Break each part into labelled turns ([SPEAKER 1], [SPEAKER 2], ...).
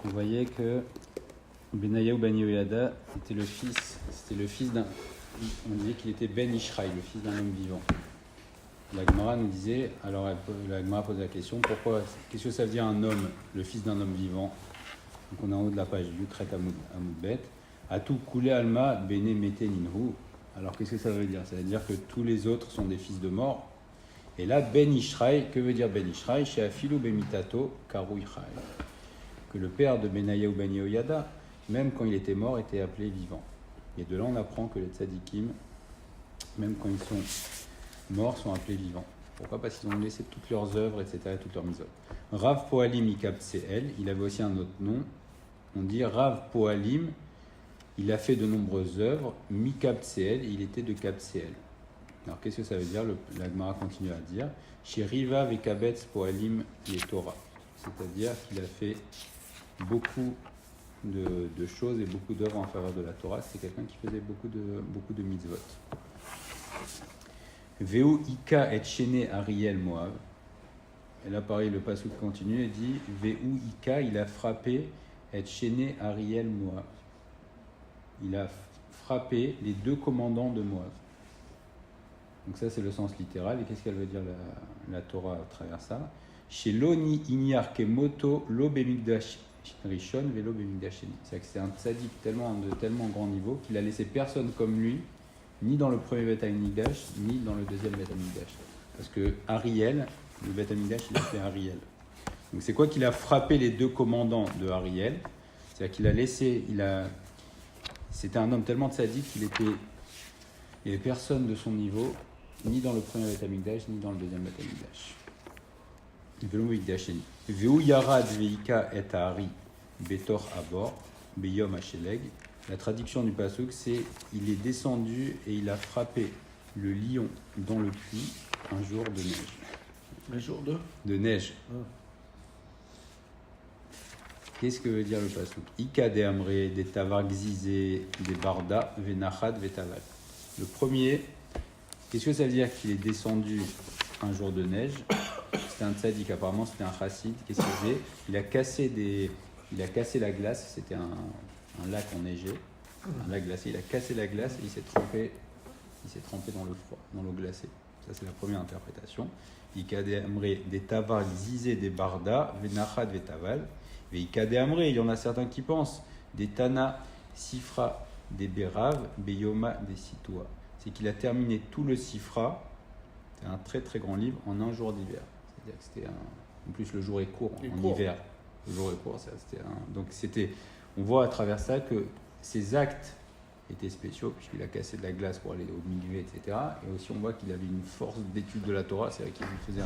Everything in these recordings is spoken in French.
[SPEAKER 1] vous voyez que Benayahu Ben Yehoyada, c'était le fils d'un, on disait qu'il était Ben Ishraï, le fils d'un homme vivant. La Gemara nous disait, alors la Gemara pose la question, pourquoi, qu'est-ce que ça veut dire un homme, le fils d'un homme vivant? Donc on est en haut de la page du Kret Amoud Bet. Atou Koulé Alma Bene Mete Ninhu. Alors qu'est-ce que ça veut dire? Ça veut dire que tous les autres sont des fils de mort. Et là, Ben Ishraï, que veut dire Ben Ishraï? Chez Afilou Bemitato Karu Ishraï. Que le père de Benayahu Ben Yehoyada, même quand il était mort, était appelé vivant. Et de là, on apprend que les tzadikim, même quand ils sont morts, sont appelés vivants. Pourquoi? Parce qu'ils ont laissé toutes leurs œuvres, etc., toutes leurs mitzvot. Rav Poalim Ikabtseel, il avait aussi un autre nom. On dit Rav Poalim, il a fait de nombreuses œuvres. Mikabtseel, il était de Kabtseel. Alors qu'est-ce que ça veut dire? La Gemara continue à dire chez Riva Vekabetz Poalim et Torah. C'est-à-dire qu'il a fait beaucoup de choses et beaucoup d'œuvres en faveur de la Torah. C'est quelqu'un qui faisait beaucoup de mitzvot. Veu Ika et Shene Ariel Moav. Et là, pareil, le pasuk continue et dit Veu Ika, il a frappé et Shene Ariel Moav. Il a frappé les deux commandants de Moav. Donc, ça, c'est le sens littéral. Et qu'est-ce qu'elle veut dire la Torah à travers ça? Chez Loni Inyar Kemoto Lo Bemikdash Rishon Velo Bemikdash Sheni. C'est-à-dire que c'est un tzaddik de tellement grand niveau qu'il a laissé personne comme lui, ni dans le premier Beth Amikdash, ni dans le deuxième Beth Amikdash. Parce que Ariel, le Beth Amikdash, il a fait Ariel. Donc c'est quoi qu'il a frappé les deux commandants de Ariel? C'est-à-dire qu'il a laissé, c'était un homme tellement tzaddik qu'il n'y avait personne de son niveau, ni dans le premier Beth Amikdash, ni dans le deuxième Beth Amikdash. Velo Bemikdash Sheni. Veu Yarad Veika et Ari Betor Abor Beyom Hasheleg. La traduction du pasuk, c'est il est descendu et il a frappé le lion dans le puits un jour de neige.
[SPEAKER 2] Un jour
[SPEAKER 1] de neige. Qu'est-ce que veut dire le pasuk? Ika de Amre, de Tavar Gzizé, de Barda, Venachad, Vetaval. Le premier, qu'est-ce que ça veut dire qu'il est descendu un jour de neige? C'était un tzaddik, apparemment c'était un chassid. Qu'est-ce qu'il faisait? Il a cassé la glace, c'était un lac enneigé, un lac glacé. Il a cassé la glace et il s'est trempé dans le froid, dans l'eau glacée. Ça, c'est la première interprétation. Ikade Amre des Tavar Zizé des Barda, Venachad Vetaval. Et Ikade Amre, il y en a certains qui pensent, des Tana Sifra des Berav, Beyoma des Sitoa. C'est qu'il a terminé tout le Sifra, c'est un très très grand livre, en un jour d'hiver. C'est-à-dire que c'était en plus le jour est court en hiver. Le jour est court, donc on voit à travers ça que ses actes étaient spéciaux puisqu'il a cassé de la glace pour aller au milieu, etc. Et aussi on voit qu'il avait une force d'étude de la Torah, c'est-à-dire qu'il faisait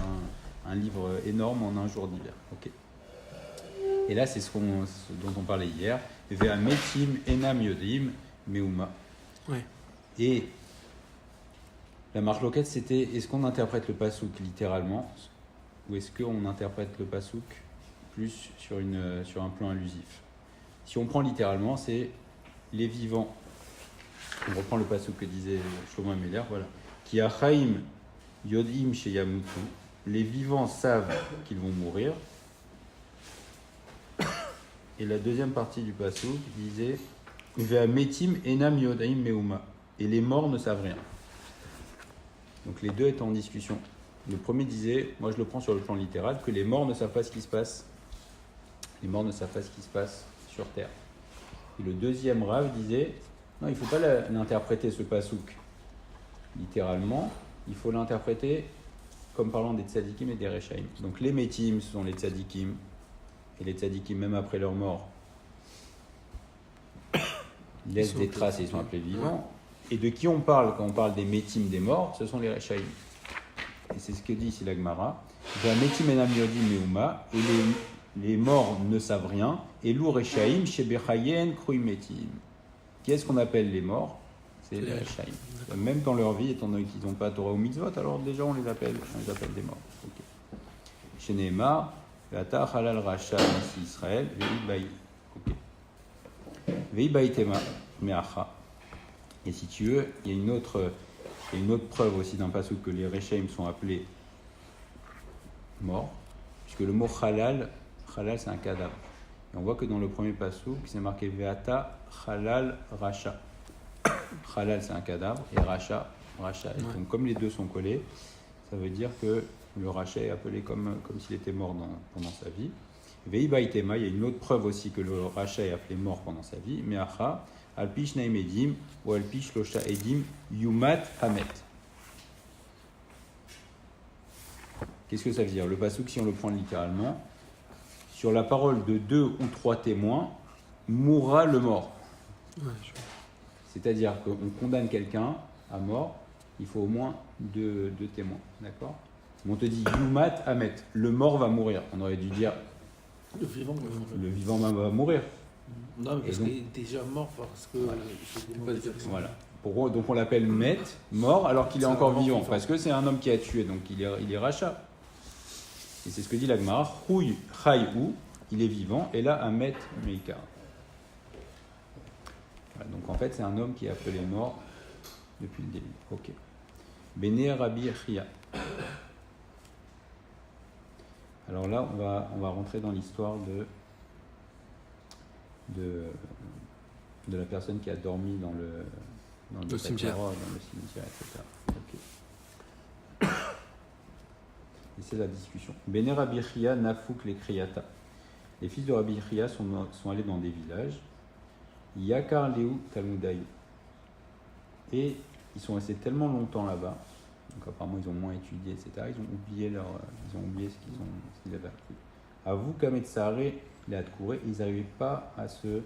[SPEAKER 1] un livre énorme en un jour d'hiver. Okay. Et là c'est ce dont on parlait hier. Vea metim enam yodim meuma.
[SPEAKER 2] Ouais.
[SPEAKER 1] Et la marloquette c'était est-ce qu'on interprète le pasuk littéralement ou est-ce qu'on interprète le pasuk plus sur un plan allusif? Si on prend littéralement, c'est les vivants. On reprend le pasuk que disait Shlomo Améler, voilà. Ki achaim yodim sheyamutu. Les vivants savent qu'ils vont mourir. Et la deuxième partie du pasuk disait Vea metim enam yodaim meuma. Et les morts ne savent rien. Donc les deux étaient en discussion. Le premier disait, moi je le prends sur le plan littéral, que les morts ne savent pas ce qui se passe. Les morts ne savent pas ce qui se passe sur Terre. Et le deuxième Rav disait, non, il ne faut pas l'interpréter ce pasouk littéralement, il faut l'interpréter comme parlant des tzadikim et des rechaim. Donc les métim, ce sont les tzadikim, et les tzadikim, même après leur mort, laissent des traces et ils sont appelés vivants. Et de qui on parle quand on parle des métim des morts? Ce sont les rechaim. Et c'est ce que dit ici la Gemara. Et les morts ne savent rien. Et l'ourechaim shebechayen kruimetim. Qui est-ce qu'on appelle les morts? C'est les rechaim. Même dans leur vie, étant donné qu'ils n'ont pas Torah ou mitzvot, alors déjà on les appelle des morts. Chez Nehemar, Vata halal racha ici Israël, veibaitema meacha. Et si tu veux, il y a une autre preuve aussi d'un pasuk que les Rechaim sont appelés morts, puisque le mot halal c'est un cadavre. Et on voit que dans le premier passouk, c'est marqué Veata Halal Racha. Halal, c'est un cadavre, et Racha. Et donc, comme les deux sont collés, ça veut dire que le Racha est appelé comme s'il était mort pendant sa vie. Veiba Itema, il y a une autre preuve aussi que le Racha est appelé mort pendant sa vie. Meacha, Alpish Naim Edim, ou Alpish Losha Edim, Yumat Hamet. Qu'est-ce que ça veut dire? Le passouk, si on le prend littéralement, sur la parole de 2 ou 3 témoins, mourra le mort. C'est-à-dire qu'on condamne quelqu'un à mort, il faut au moins deux témoins, d'accord? On te dit Yumat Hamet, le mort va mourir. On aurait dû dire
[SPEAKER 2] le
[SPEAKER 1] vivant va mourir.
[SPEAKER 2] Non, mais parce qu'il est déjà mort parce que
[SPEAKER 1] voilà. Donc on l'appelle Met, mort, alors qu'il est encore vivant, parce que c'est un homme qui a tué, donc il est Racha. Et c'est ce que dit la Gemara, Rouy Chayou, il est vivant, et là Hamet Meikar. Voilà, donc en fait c'est un homme qui est appelé mort depuis le début. Ok. Bene Rabbi Chia. Alors là, on va rentrer dans l'histoire de la personne qui a dormi dans le
[SPEAKER 3] cimetière,
[SPEAKER 1] etc. Okay. Et c'est la discussion. Bene Rabbi Chia Nafuk les Kriyata. Les fils de Rabbi Chia sont allés dans des villages. Yakar Leu Talmudaï. Et ils sont restés tellement longtemps là-bas, donc apparemment ils ont moins étudié, etc. Ils ont oublié ce qu'ils avaient appris. Avou Kametsare, les Adkouré, ils n'arrivaient pas à se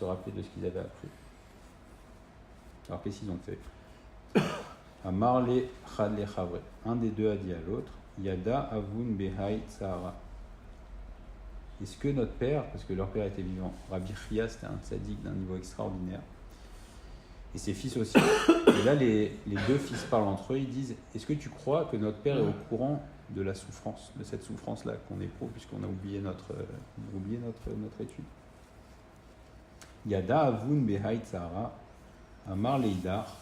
[SPEAKER 1] rappeler de ce qu'ils avaient appris. Alors qu'est-ce qu'ils ont fait? Amar le Chad le Chavre. Un des deux a dit à l'autre, Yada Avun Behai Tsahara. Est-ce que notre père, parce que leur père était vivant, Rabbi Chia c'était un tzaddik d'un niveau extraordinaire, et ses fils aussi, et là les deux fils parlent entre eux, ils disent, est-ce que tu crois que notre père est au courant de la souffrance, de cette souffrance-là qu'on éprouve, puisqu'on a oublié notre étude? Yada Avun Behai Tsahara, Amar Leidar.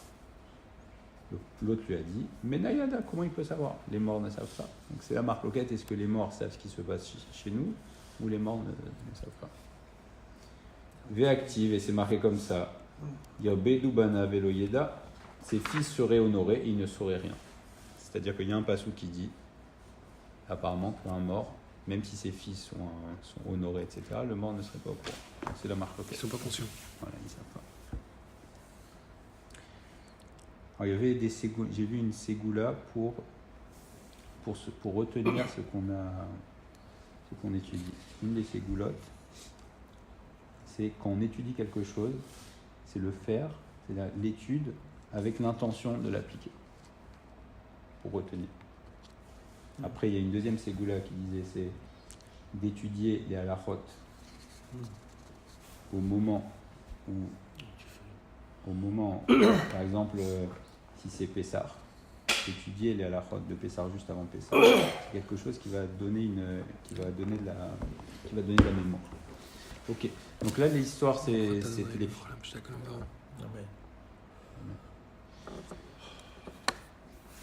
[SPEAKER 1] L'autre lui a dit, mais Nayada, comment il peut savoir? Les morts ne savent pas. Donc c'est la marloquette, est-ce que les morts savent ce qui se passe chez nous, ou les morts ne savent pas? V active, et c'est marqué comme ça. Yabedou Bana Velo Yeda, ses fils seraient honorés et ils ne sauraient rien. C'est-à-dire qu'il y a un passou qui dit, apparemment, qu'un mort, même si ses fils sont honorés, etc., le mort ne serait pas au courant. Donc c'est la marloquette.
[SPEAKER 3] Ils ne sont pas conscients.
[SPEAKER 1] Voilà, ils ne savent pas. Alors, il y avait j'ai vu une ségoula pour retenir ce qu'on étudie. Une des ségoulottes, c'est quand on étudie quelque chose, c'est le faire, c'est l'étude avec l'intention de l'appliquer pour retenir. Après, il y a une deuxième ségoula qui disait, c'est d'étudier les halachot au moment, par exemple, si c'est Pessar, étudier les halachot de Pessar juste avant Pessar, c'est quelque chose qui va donner de la mémoire. Ok, donc là l'histoire c'est les...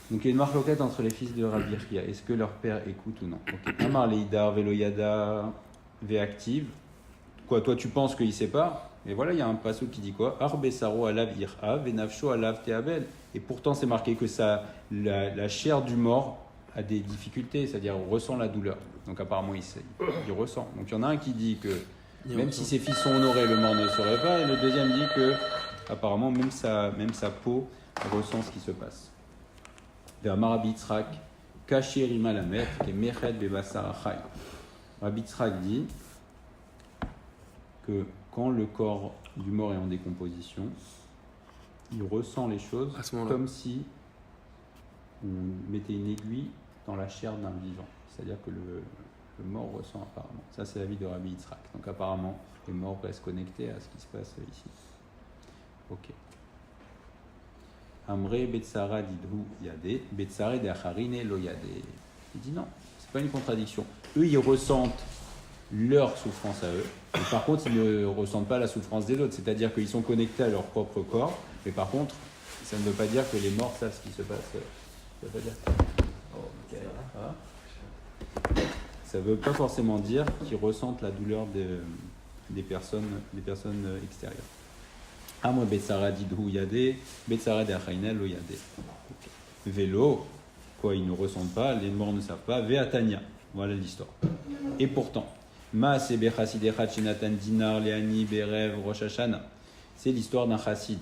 [SPEAKER 1] Donc il y a une marloquette entre les fils de Rabbi Chia. Est-ce que leur père écoute ou non? Ok. Amar Leidar Veloyada Veactive. Quoi, toi tu penses qu'il ne sait pas? Et voilà, il y a un passage qui dit quoi? Arbesaro alav irha venafsho alav teabel. Et pourtant c'est marqué que la chair du mort a des difficultés, c'est-à-dire ressent la douleur. Donc apparemment il ressent. Donc il y en a un qui dit que même si ses fils sont honorés, le mort ne le saurait pas. Et le deuxième dit que apparemment même sa peau ressent ce qui se passe. Rabbi Yitzhak, Kaché Rima la mère, qui est Mechet Bebassar Achai. Rabbi Yitzhak dit que quand le corps du mort est en décomposition, il ressent les choses comme si on mettait une aiguille dans la chair d'un vivant. C'est-à-dire que le mort ressent apparemment. Ça, c'est l'avis de Rabbi Yitzhak. Donc apparemment, les morts restent connectés à ce qui se passe ici. Ok. Amre Betsara didhu yade, Betsare de Acharine lo yade. Il dit non, c'est pas une contradiction. Eux, ils ressentent leur souffrance à eux, et par contre, ils ne ressentent pas la souffrance des autres. C'est-à-dire qu'ils sont connectés à leur propre corps, mais par contre, ça ne veut pas dire que les morts savent ce qui se passe. Ça veut pas dire. Oh, okay. Ça ne veut pas forcément dire qu'ils ressentent la douleur des personnes extérieures. Amre Betsara Didhu Yade, Betsara de Achainel Lo Yade. Vélo, quoi, ils ne ressentent pas, les morts ne savent pas. Veatania, voilà l'histoire. Et pourtant, Ma Sebe Chassidechat Shenatan Dinar Leani Berev Rosh Hashanah. C'est l'histoire d'un chassid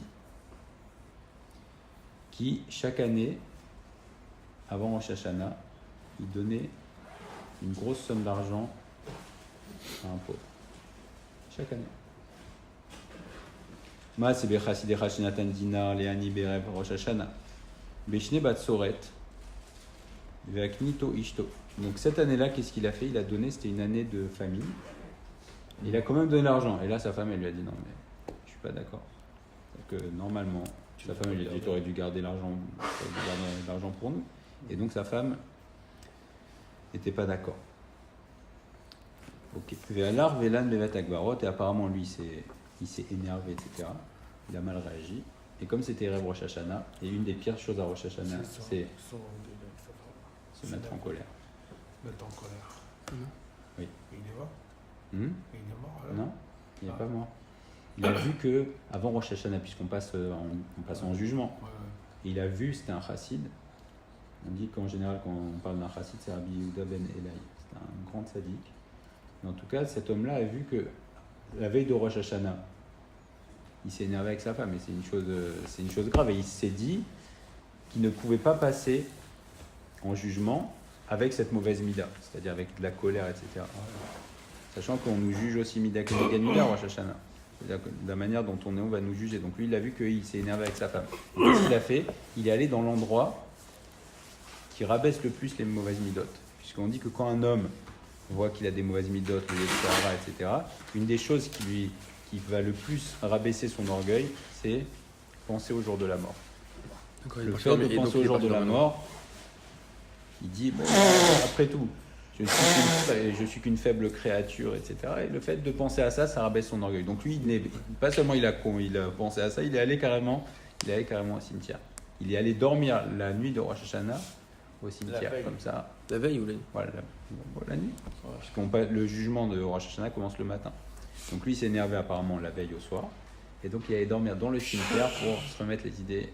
[SPEAKER 1] qui, chaque année, avant Rosh Hashanah, il donnait une grosse somme d'argent à un pauvre. Chaque année. Ma Sebe Chassidechat Shenatan Dinar Leani Berev Rosh Hashanah. Beshne Batsoret. Veaknito Ishto. Donc cette année-là, qu'est-ce qu'il a fait? Il a donné, c'était une année de famine. Il a quand même donné l'argent. Et là, sa femme, elle lui a dit non, mais je suis pas d'accord. Donc normalement, sa femme, elle lui a dit tu aurais dû garder l'argent pour nous. Et donc sa femme n'était pas d'accord. Ok. Ve'alar ve'lan bevet akbarot. Et apparemment, lui, il s'est énervé, etc. Il a mal réagi. Et comme c'était Erev Rosh Hashanah, et une des pires choses à Rosh Hashanah, c'est se mettre en colère.
[SPEAKER 2] Mettre en colère.
[SPEAKER 1] Oui.
[SPEAKER 2] Il est mort.
[SPEAKER 1] Hmm?
[SPEAKER 2] Il est mort alors.
[SPEAKER 1] Non, il n'est pas mort. Il a vu que avant Rosh Hashanah, puisqu'on passe en jugement,
[SPEAKER 2] Ouais.
[SPEAKER 1] il a vu, c'était un chassid. On dit qu'en général, quand on parle d'un chassid, c'est Rabbi Yehuda ben Elai. C'est un grand sadique. Mais en tout cas, cet homme-là a vu que la veille de Rosh Hashanah, il s'est énervé avec sa femme, et c'est une chose grave. Et il s'est dit qu'il ne pouvait pas passer en jugement avec cette mauvaise mida, c'est-à-dire avec de la colère, etc. Sachant qu'on nous juge aussi mida Keneged mida Rosh Hashanah. C'est-à-dire que de la manière dont on va nous juger. Donc lui, il a vu qu'il s'est énervé avec sa femme. Et qu'est-ce qu'il a fait? Il est allé dans l'endroit qui rabaisse le plus les mauvaises midotes. Puisqu'on dit que quand un homme voit qu'il a des mauvaises midotes, etc., une des choses qui va le plus rabaisser son orgueil, c'est penser au jour de la mort. Le fait de penser au jour de la mort, il dit, bon, après tout, je suis qu'une faible créature, etc. Et le fait de penser à ça, ça rabaisse son orgueil. Donc lui, pas seulement il a pensé à ça, il est allé carrément au cimetière. Il est allé dormir la nuit de Rosh Hashanah au cimetière, comme ça.
[SPEAKER 3] La veille ou la nuit?
[SPEAKER 1] Voilà, la nuit. Le jugement de Rosh Hashanah commence le matin. Donc lui, il s'est énervé apparemment la veille au soir. Et donc il allait dormir dans le cimetière pour se remettre les idées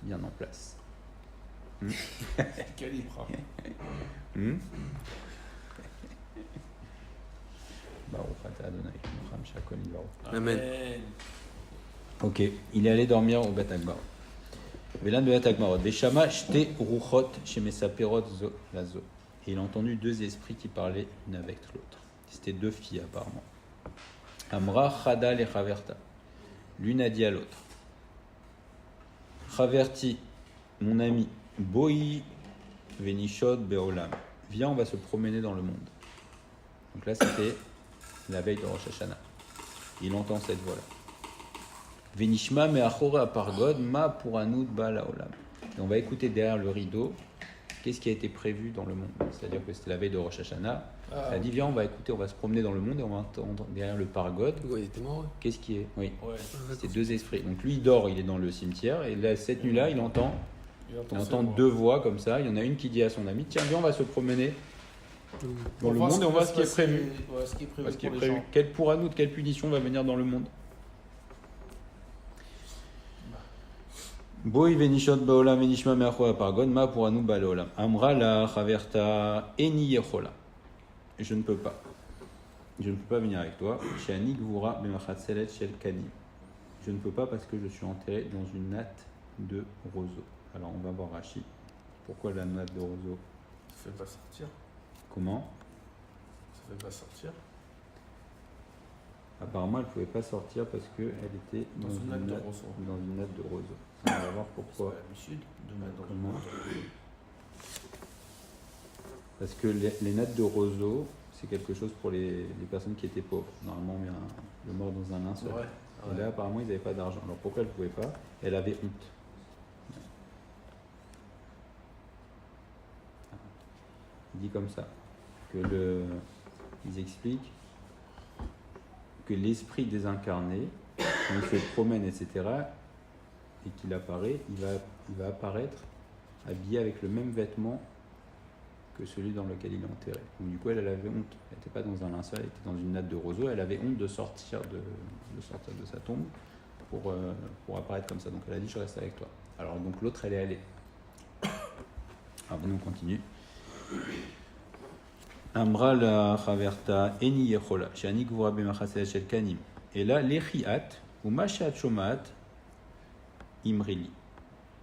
[SPEAKER 1] bien en place.
[SPEAKER 2] Calibre.
[SPEAKER 3] Amen.
[SPEAKER 1] Ok, il est allé dormir au Bet Akbar. Velan Bet Akbarot. Veshama shte ruchot shemesaperot lazo. Et il a entendu deux esprits qui parlaient l'une avec l'autre. C'était deux filles apparemment. Amra chada le chaverta. L'une a dit à l'autre. Chaverti, mon ami, boi venishod beolam. Viens, on va se promener dans le monde. Donc là, c'était la veille de Rosh Hashanah. Il entend cette voix-là. Venishma me'achore apargod ma puranud ba'al haolam. Et on va écouter derrière le rideau qu'est-ce qui a été prévu dans le monde. C'est-à-dire que c'était la veille de Rosh Hashanah. Elle a dit viens, on va écouter, on va se promener dans le monde et on va entendre derrière le pargod.
[SPEAKER 3] Il était mort, ouais.
[SPEAKER 1] Qu'est-ce qui est? Oui.
[SPEAKER 2] Ouais.
[SPEAKER 1] C'était deux esprits. Donc lui, il dort, il est dans le cimetière et là, cette nuit-là, il entend deux voix comme ça. Il y en a une qui dit à son ami tiens, viens, on va se promener dans le monde et on voit ce qui est prévu.
[SPEAKER 2] Ce qui est prévu
[SPEAKER 1] Ce qui est
[SPEAKER 2] pour les
[SPEAKER 1] prévu.
[SPEAKER 2] gens.
[SPEAKER 1] Quelle pour nous, quelle punition va venir dans le monde? Boi venishot baolam venishma me'achor apargod ma puranu ba'al haolam. Amra la chaverta eni yechola. Je ne peux pas. Je ne peux pas venir avec toi. Shani gvura b'machatzelet shel kani. Je ne peux pas parce que je suis enterré dans une natte de roseau. Alors on va voir Rashi. Pourquoi la natte de roseau?
[SPEAKER 2] Ça fait pas sortir.
[SPEAKER 1] Comment?
[SPEAKER 2] Ça fait pas sortir.
[SPEAKER 1] Apparemment, elle ne pouvait pas sortir parce qu'elle était dans une natte de roseau. On va voir pourquoi.
[SPEAKER 2] C'est l'habitude de mettre dans
[SPEAKER 1] Comment?
[SPEAKER 2] une natte.
[SPEAKER 1] Parce que les nattes de roseau, c'est quelque chose pour les personnes qui étaient pauvres. Normalement, on met le mort dans un linceul.
[SPEAKER 2] Ouais.
[SPEAKER 1] Et là, apparemment, ils n'avaient pas d'argent. Alors pourquoi elle ne pouvait pas? Elle avait honte. Il dit comme ça, ils expliquent que l'esprit désincarné, quand il se promène, etc., et qu'il apparaît, il va apparaître habillé avec le même vêtement que celui dans lequel il est enterré. Donc, du coup, elle avait honte. Elle n'était pas dans un linceul, elle était dans une natte de roseau. Elle avait honte de sortir de sa tombe pour apparaître comme ça. Donc, elle a dit, je reste avec toi. Alors, donc, l'autre, elle est allée. Alors, nous, on continue. Amra la chaverta eni yechola shani gvura b'machaseh shel kanim. Et là, lechiat ou machat shomat imrili.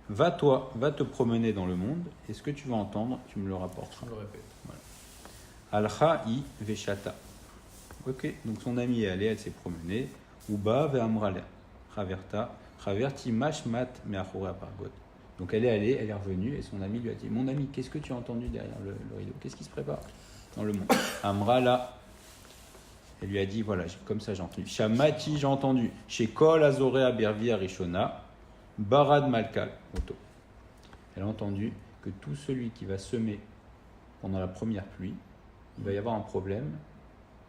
[SPEAKER 1] Va te promener dans le monde, et ce que tu vas entendre, tu me le rapporteras.
[SPEAKER 2] Je le répète.
[SPEAKER 1] Al-Kha'i Veshata. Ok, donc son amie est allée, elle s'est promenée. Uba Ve'amrale. Chaverti Mashmat Me'achora Pargot. Donc elle est allée, elle est revenue, et son ami lui a dit, mon ami, qu'est-ce que tu as entendu derrière le rideau? Qu'est-ce qui se prépare dans le monde? Amrala. Elle lui a dit, voilà, comme ça j'ai entendu. Shamati, j'ai entendu. Chez Kol Azore Abervi Arishona. Barad Malkal, Oto. Elle a entendu que tout celui qui va semer pendant la première pluie, il va y avoir un problème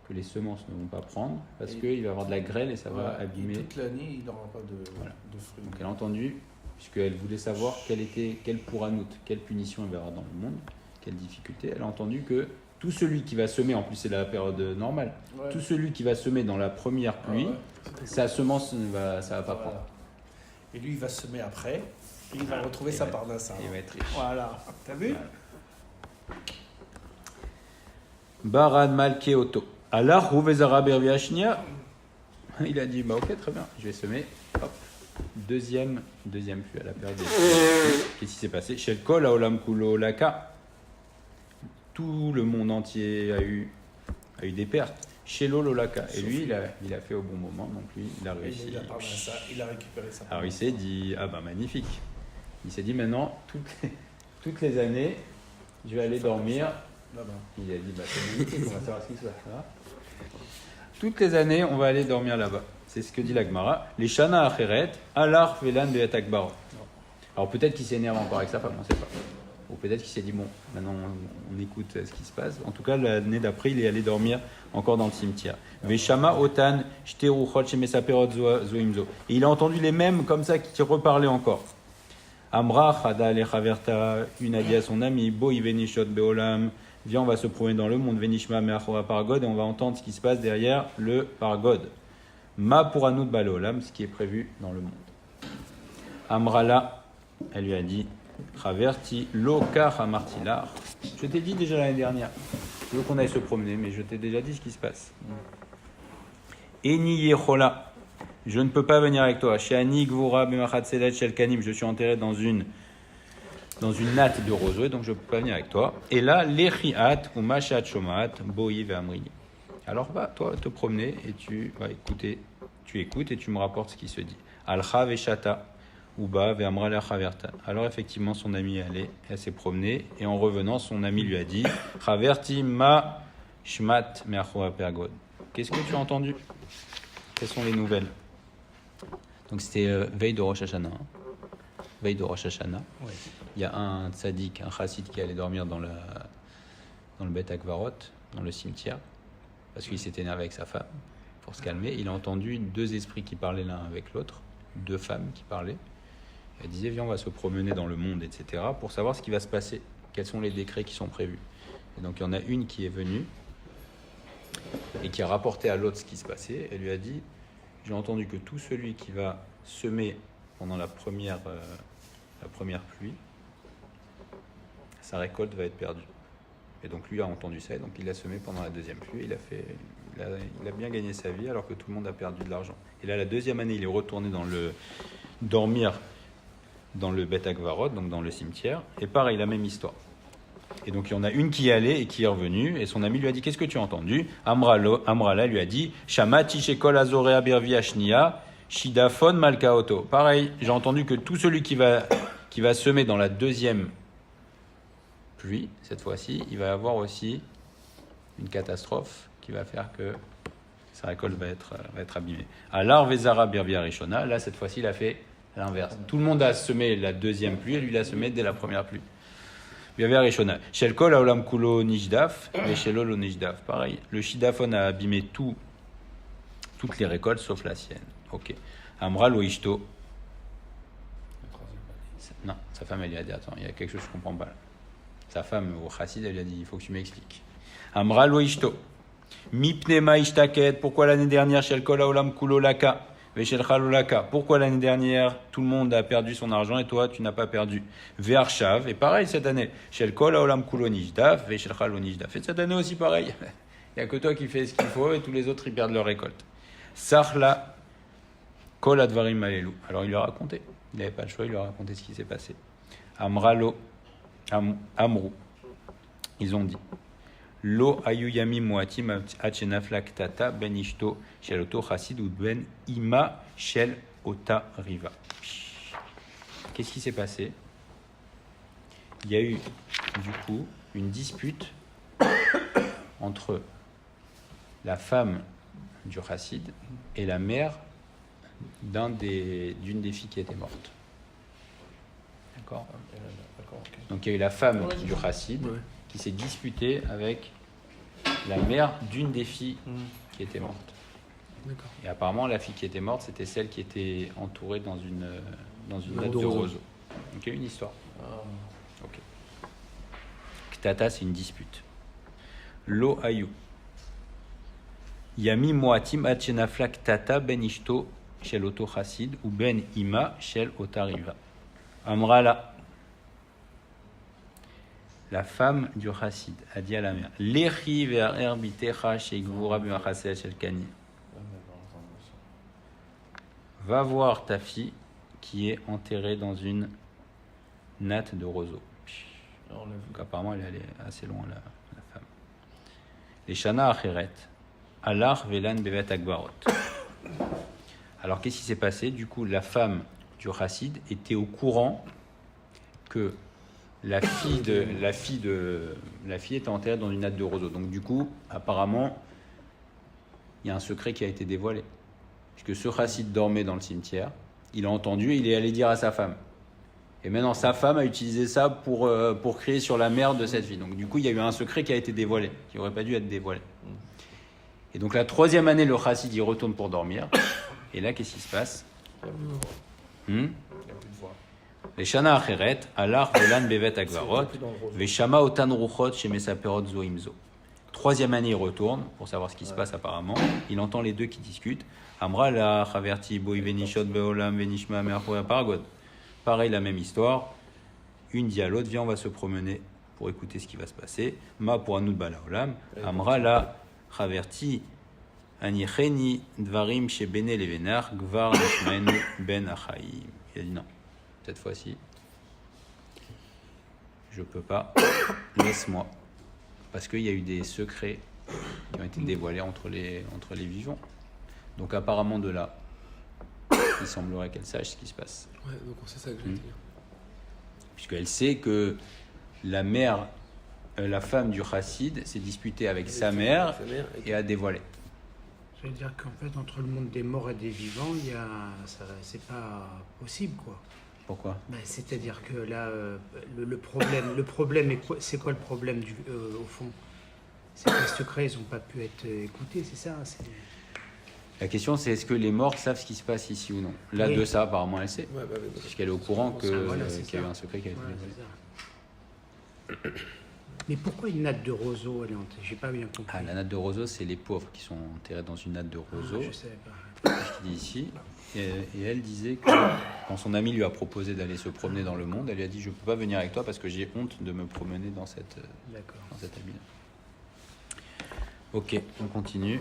[SPEAKER 1] que les semences ne vont pas prendre parce qu'il va y avoir de la grêle et ça va abîmer.
[SPEAKER 2] Et toute l'année, il n'aura pas de fruits.
[SPEAKER 1] Donc elle a entendu, puisqu'elle voulait savoir quelle pouranout, quelle punition il va y avoir dans le monde, quelle difficulté. Elle a entendu que tout celui qui va semer, en plus c'est la période normale, tout celui qui va semer dans la première pluie, sa semence ça va pas prendre.
[SPEAKER 2] Et lui, il va semer après, et il va retrouver sa part d'insar.
[SPEAKER 1] Il va être riche.
[SPEAKER 2] Voilà, t'as vu?
[SPEAKER 1] Barad Malkeoto. Allah Rouvezara Berviashnia. Il a dit, ok, très bien, je vais semer. Hop. Deuxième pluie à la période des pluies. Qu'est-ce qui s'est passé? Shel Kol Haolam Kulo Laka. Tout le monde entier a eu des pertes. Chez Lololaka. Et lui, il a fait au bon moment, donc lui, il a réussi.
[SPEAKER 2] Il a récupéré ça.
[SPEAKER 1] Alors il s'est dit, magnifique. Il s'est dit, maintenant, toutes les années, je vais aller dormir.
[SPEAKER 2] Là-bas.
[SPEAKER 1] Il a dit, c'est magnifique, on va savoir ce qui se passe là. Toutes les années, on va aller dormir là-bas. C'est ce que dit la Gemara. Les Shana Acheret, Alar Velan Beat Akbar. Alors peut-être qu'il s'énerve encore avec sa femme, on ne sait pas. Ou peut-être qu'il s'est dit, bon, maintenant on écoute ce qui se passe. En tout cas, l'année d'après, il est allé dormir encore dans le cimetière. Veshama Otan, Shteruchot Shemesaperot Zoimzo. Et il a entendu les mêmes comme ça qui reparlaient encore. Amra, Chada, Lechaverta, une a dit à son ami, Bo Ivenishot Beolam, viens, on va se promener dans le monde, Venishma Meachora Pargod, et on va entendre ce qui se passe derrière le Pargod. Ma pour Anout Baleolam, ce qui est prévu dans le monde. Amrala, elle lui a dit, Traverti Lokar Amartilar. Je t'ai dit déjà l'année dernière. Je veux qu'on aille se promener, mais je t'ai déjà dit ce qui se passe. Eni Yechola. Je ne peux pas venir avec toi. Chez Ani Gvura Bemachat Sedat Shel Kanim. Je suis enterré dans une natte de roseau, donc je ne peux pas venir avec toi. Et là, Lechiat ou Machat Shomat Boi Ve'amrini. Alors va, toi, te promener et tu vas écouter. Tu écoutes et tu me rapportes ce qui se dit. Alcha Veshata. Uba ve'amra la chaverta. Alors effectivement, son ami est allé, elle s'est promenée, et en revenant, son ami lui a dit, Chaverti ma shmat me'achora pergod. Qu'est-ce que tu as entendu? Quelles sont les nouvelles? Donc c'était veille de Rosh Hashanah. Veille de Rosh Hashanah.
[SPEAKER 2] Oui.
[SPEAKER 1] Il y a un tzaddik, un chassid qui allait dormir dans le Bet Akvarot, dans le cimetière, parce qu'il s'était énervé avec sa femme. Pour se calmer, il a entendu deux esprits qui parlaient l'un avec l'autre, deux femmes qui parlaient. Elle disait, viens, on va se promener dans le monde, etc., pour savoir ce qui va se passer, quels sont les décrets qui sont prévus. Et donc, il y en a une qui est venue et qui a rapporté à l'autre ce qui se passait. Elle lui a dit, j'ai entendu que tout celui qui va semer pendant la première pluie, sa récolte va être perdue. Et donc, lui a entendu ça, et donc il a semé pendant la deuxième pluie. Il a bien gagné sa vie, alors que tout le monde a perdu de l'argent. Et là, la deuxième année, il est retourné dormir dans le Bet Akvarot, donc dans le cimetière, et pareil, la même histoire. Et donc il y en a une qui est allée et qui est revenue, et son ami lui a dit, qu'est-ce que tu as entendu? Amrala lui a dit, Shamati Shekol Azorea Birvi Ashnia, Shidafon Malkaoto. Pareil, j'ai entendu que tout celui qui va semer dans la deuxième pluie, cette fois-ci, il va avoir aussi une catastrophe qui va faire que sa récolte va être abîmée. Alors Vezara Birvi Arishona, là cette fois-ci il a fait l'inverse. Tout le monde a semé la deuxième pluie et lui l'a semé dès la première pluie. Birvi Arishona. Shel Kol Haolam Kulo Nishdaf et Shel Olo Nishdaf. Pareil, le Shidafon a abîmé toutes les récoltes sauf la sienne. Ok. Amral ou Ishto. Non, sa femme elle lui a dit, attends, il y a quelque chose que je comprends pas là. Sa femme au chassid, elle lui a dit, il faut que tu m'expliques. Amra lo ishto. Mipnema ishtaket. Pourquoi l'année dernière, shel kol haolam kulo laka, veshel chalo laka. Pourquoi l'année dernière, tout le monde a perdu son argent et toi, tu n'as pas perdu. Ve'arshav. Et pareil cette année. Shel kol haolam kulo nishdaf, veshel chalo nishdaf. Et cette année aussi pareil. Il n'y a que toi qui fais ce qu'il faut et tous les autres, ils perdent leur récolte. Sarla kol advarim malelu. Alors il lui a raconté. Il n'avait pas le choix, il lui a raconté ce qui s'est passé. Amralo, Amrou. Ils ont dit. Lo ayuyami moatim achenaflak tata ben ishto shel oto chassid ou ben ima shel ota riva. Qu'est-ce qui s'est passé? Il y a eu du coup une dispute entre la femme du chassid et la mère d'une des filles qui était morte. D'accord. Donc il y a eu la femme du chassid qui s'est disputée avec la mère d'une des filles qui était morte.
[SPEAKER 3] D'accord.
[SPEAKER 1] Et apparemment, la fille qui était morte, c'était celle qui était entourée dans une natte de roseau. Donc il y a une histoire. Ok. Ktata, c'est une dispute. Lo ayu. Yami moatim achenaflak tata ben ishto shel oto chassid ou ben ima shel otariva. Amrala. La femme du chassid a dit à la mère, Lechi ve'arer bitecha sheigvura b'machaseh shel kani. Va voir ta fille qui est enterrée dans une natte de roseau. Donc apparemment, elle est allée assez loin, la femme. Les shana acheret, alar velan bevet akbarot. Alors qu'est-ce qui s'est passé? Du coup, la femme du chassid était au courant que la fille était enterrée dans une natte de roseau. Donc du coup, apparemment, il y a un secret qui a été dévoilé. Puisque ce chassid dormait dans le cimetière, il a entendu et il est allé dire à sa femme. Et maintenant, sa femme a utilisé ça pour crier sur la mère de cette fille. Donc du coup, il y a eu un secret qui a été dévoilé, qui n'aurait pas dû être dévoilé. Et donc la troisième année, le chassid y retourne pour dormir. Et là, qu'est-ce qui se passe? Les shana acheret, alar velan bevet akvarot, veshama otan ruchot chez mesaperot zoimzo. Troisième année, il retourne pour savoir ce qui se passe apparemment. Il entend les deux qui discutent. Amra la chaverti boi venishot beolam venishma me'achora paragod. Pareil, la même histoire. Une dit à l'autre, viens, on va se promener pour écouter ce qui va se passer. Ma pour anout bala olam. Amra la chaverti anicheni dvarim chez bene levenar gvar nishmaenu ben achaim. Il a dit non. Cette fois-ci, je peux pas, laisse-moi. Parce qu'il y a eu des secrets qui ont été dévoilés entre les vivants. Donc apparemment de là, il semblerait qu'elle sache ce qui se passe.
[SPEAKER 3] Ouais, donc c'est ça que je veux dire.
[SPEAKER 1] Puisqu'elle sait que la mère, la femme du chassid s'est disputée avec sa mère et a dévoilé.
[SPEAKER 4] Ça veut dire qu'en fait, entre le monde des morts et des vivants, c'est pas possible, quoi.
[SPEAKER 1] Pourquoi?
[SPEAKER 4] C'est-à-dire que là, le problème est quoi? C'est quoi le problème au fond? C'est que les secrets, ils n'ont pas pu être écoutés, c'est ça?
[SPEAKER 1] La question, c'est est-ce que les morts savent ce qui se passe ici ou non? Là,
[SPEAKER 4] Oui.
[SPEAKER 1] de ça, apparemment, elle sait.
[SPEAKER 3] Ouais,
[SPEAKER 1] Puisqu'elle est au courant qu'il y a eu un secret qui a été dévoilé.
[SPEAKER 4] Mais pourquoi une natte de roseau? J'ai pas bien compris.
[SPEAKER 1] Ah, la natte de roseau, c'est les pauvres qui sont enterrés dans une natte de roseau.
[SPEAKER 4] Je savais pas.
[SPEAKER 1] C'est ce qu'il dit ici. Et elle disait que quand son ami lui a proposé d'aller se promener dans le monde, elle lui a dit je ne peux pas venir avec toi parce que j'ai honte de me promener dans cet habit-là. Ok, on continue.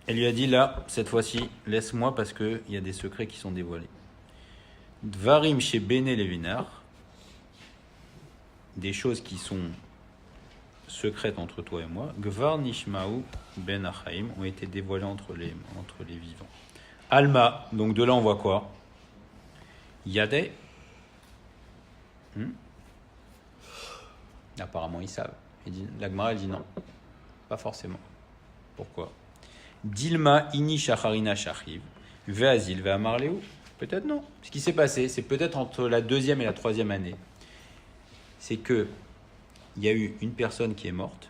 [SPEAKER 1] Elle lui a dit là, cette fois-ci, laisse-moi parce qu'il y a des secrets qui sont dévoilés. Dvarim chez Bene Levinar, des choses qui sont secrètes entre toi et moi, Gvar Nishmaou Ben Achaim, ont été dévoilées entre les vivants. Alma, donc de là on voit quoi? Yadeh. Apparemment ils savent. La Gemara elle dit non, pas forcément. Pourquoi? Dilma ini shacharina shachiv, ve'azil ve'amarleu. Peut-être non. Ce qui s'est passé, c'est peut-être entre la deuxième et la troisième année. C'est que il y a eu une personne qui est morte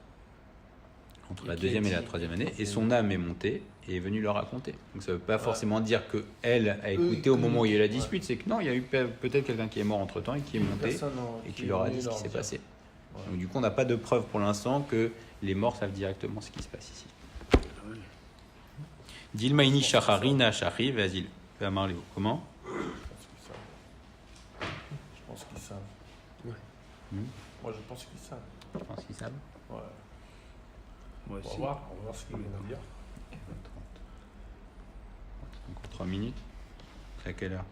[SPEAKER 1] entre la deuxième et la troisième année, et son âme est montée et est venue leur raconter. Donc ça ne veut pas forcément dire qu'elle a écouté au moment où il y a eu la dispute, c'est que non, il y a eu peut-être quelqu'un qui est mort entre-temps et qui est monté et qui leur a dit ce qui s'est passé. Donc du coup, on n'a pas de preuve pour l'instant que les morts savent directement ce qui se passe ici. Dilmaini Shacharina Shachri Vazil. Comment?
[SPEAKER 2] Je pense qu'ils savent. Moi, je pense qu'ils savent.
[SPEAKER 1] Je pense qu'ils savent.
[SPEAKER 2] Ouais.
[SPEAKER 4] Moi
[SPEAKER 2] On va
[SPEAKER 4] aussi.
[SPEAKER 2] voir ce qu'ils vont nous dire.
[SPEAKER 1] Encore 3 minutes. C'est à quelle heure?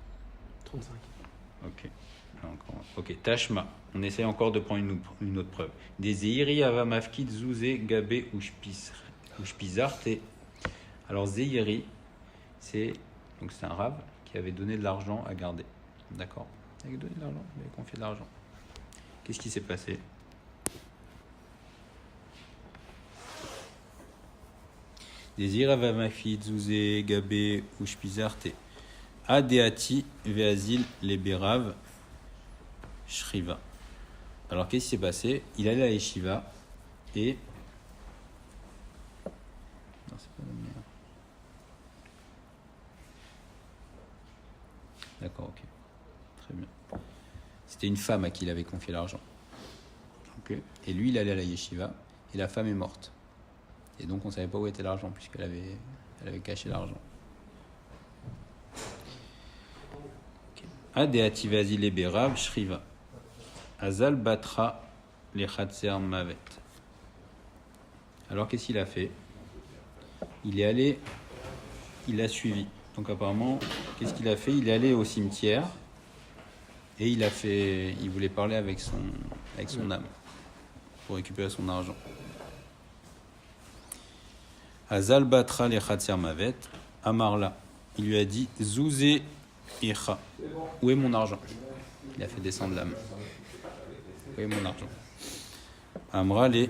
[SPEAKER 3] 35.
[SPEAKER 1] Ok. Encore. Ok. Tashma. On essaie encore de prendre une autre preuve. Des Zeiri Avamafkid Zouzé Gabé Ushpizarte. Alors Zeiri, c'est un rave qui avait donné de l'argent à garder. D'accord. Il avait donné de l'argent, il avait confié de l'argent. Qu'est-ce qui s'est passé? Des Iravamafid Zouzé Gabé Ushpizarte. Adeati Veazil Leberav Shriva. Alors qu'est-ce qui s'est passé? Il allait à Yeshiva et. Non, c'est pas la meilleure. D'accord, ok. Très bien. C'était une femme à qui il avait confié l'argent. Ok. Et lui, il allait à la Yeshiva et la femme est morte. Et donc on ne savait pas où était l'argent puisqu'elle avait caché l'argent. Adeati Veazil Leberav Shriva. Azal Batra les Khatser Mavet. Alors qu'est-ce qu'il a fait? Il est allé, il l'a suivi. Donc apparemment, qu'est-ce qu'il a fait? Il est allé au cimetière et il voulait parler avec son âme pour récupérer son argent. Azal Batra les Khatser Mavet. Amarla, il lui a dit Zouzé Icha. Où est mon argent? Il a fait descendre l'âme. Où est mon argent? Amrale,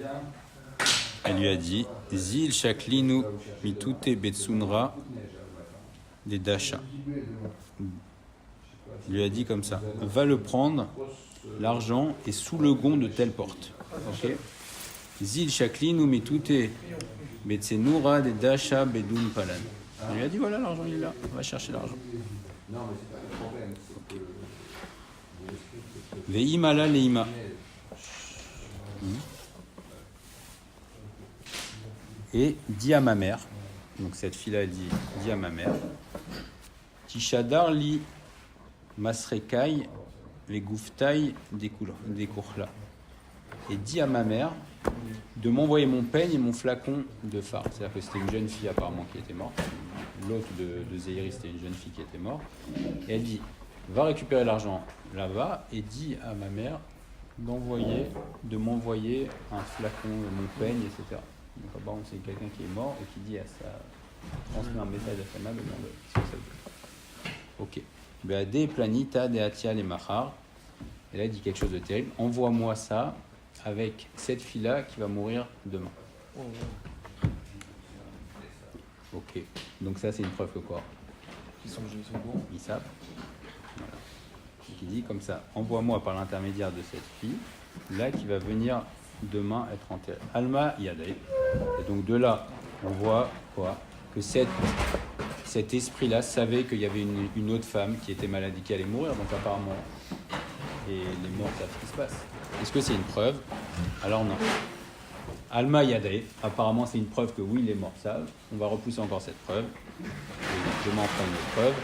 [SPEAKER 1] elle lui a dit Zil Shaklinu Mitute Betsunra des Dasha. Il lui a dit comme ça: va le prendre, l'argent est sous le gond de telle porte. Ok? Zil Shaklinu Mitute Betsunra des Dasha Bedun Palan. Il lui a dit voilà, l'argent il est là, va chercher l'argent. Veimala Leima. Et dit à ma mère, donc cette fille-là dit à ma mère, Tishadar li masrekai les gouftailles des kourla. Et dit à ma mère de m'envoyer mon peigne et mon flacon de phare. C'est-à-dire que c'était une jeune fille apparemment qui était morte. L'autre de Zéhiri, c'était une jeune fille qui était morte. Et elle dit, va récupérer l'argent là-bas et dis à ma mère de m'envoyer un flacon, mon peigne, etc. Donc apparemment c'est quelqu'un qui est mort et qui dit transmet un message à sa mère de demander ce que ça veut. Ok. Be'ade planita de atia le machar. Et là il dit quelque chose de terrible. Envoie-moi ça avec cette fille-là qui va mourir demain. Ok. Donc ça c'est une preuve que quoi?
[SPEAKER 3] Ils sont bons.
[SPEAKER 1] Ils savent. Voilà. Donc il dit comme ça, envoie-moi par l'intermédiaire de cette fille, là qui va venir demain être enterrée. Alma Yadai. Et donc de là, on voit quoi? Que cet esprit-là savait qu'il y avait une autre femme qui était malade et qui allait mourir, donc apparemment, et les morts savent ce qui se passe. Est-ce que c'est une preuve? Alors non. Alma Yadai, apparemment c'est une preuve que oui, les morts savent. On va repousser encore cette preuve. Je m'en prends une autre preuve.